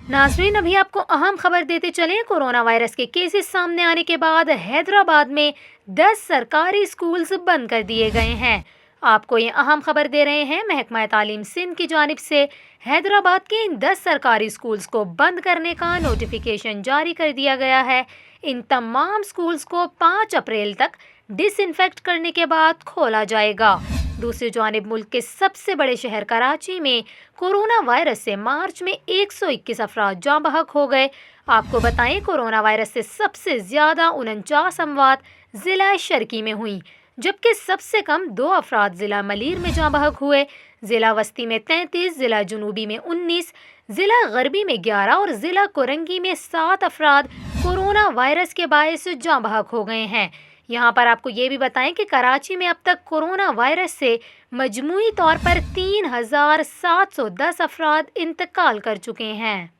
नाज़रीन, अभी आपको अहम खबर देते चलें। कोरोना वायरस के केसेस सामने आने के बाद हैदराबाद में 10 सरकारी स्कूल्स बंद कर दिए गए हैं। आपको ये अहम खबर दे रहे हैं महकमा तालीम सिंध की जानिब से। हैदराबाद के इन 10 सरकारी स्कूल्स को बंद करने का नोटिफिकेशन जारी कर दिया गया है। इन तमाम स्कूल्स को 5 अप्रैल तक डिसइंफेक्ट करने के बाद खोला जाएगा। दूसरी जानिब मुल्क के सबसे बड़े शहर कराची में कोरोना वायरस से मार्च में 121 अफराद जाँ बहक हो गए। आपको बताएं, कोरोना वायरस से सबसे ज़्यादा 49 अमवात ज़िला शर्की में हुई, जबकि सबसे कम 2 अफराद ज़िला मलीर में जाँ बहक हुए। ज़िला वस्ती में 33, ज़िला जुनूबी में 19, ज़िला गरबी में 11 और ज़िला कोरंगी में 7 अफराद कोरोना वायरस के बायस जाँ बहक हो गए हैं। यहाँ पर आपको ये भी बताएं कि कराची में अब तक कोरोना वायरस से मजमूई तौर पर 3710 अफराद इंतकाल कर चुके हैं।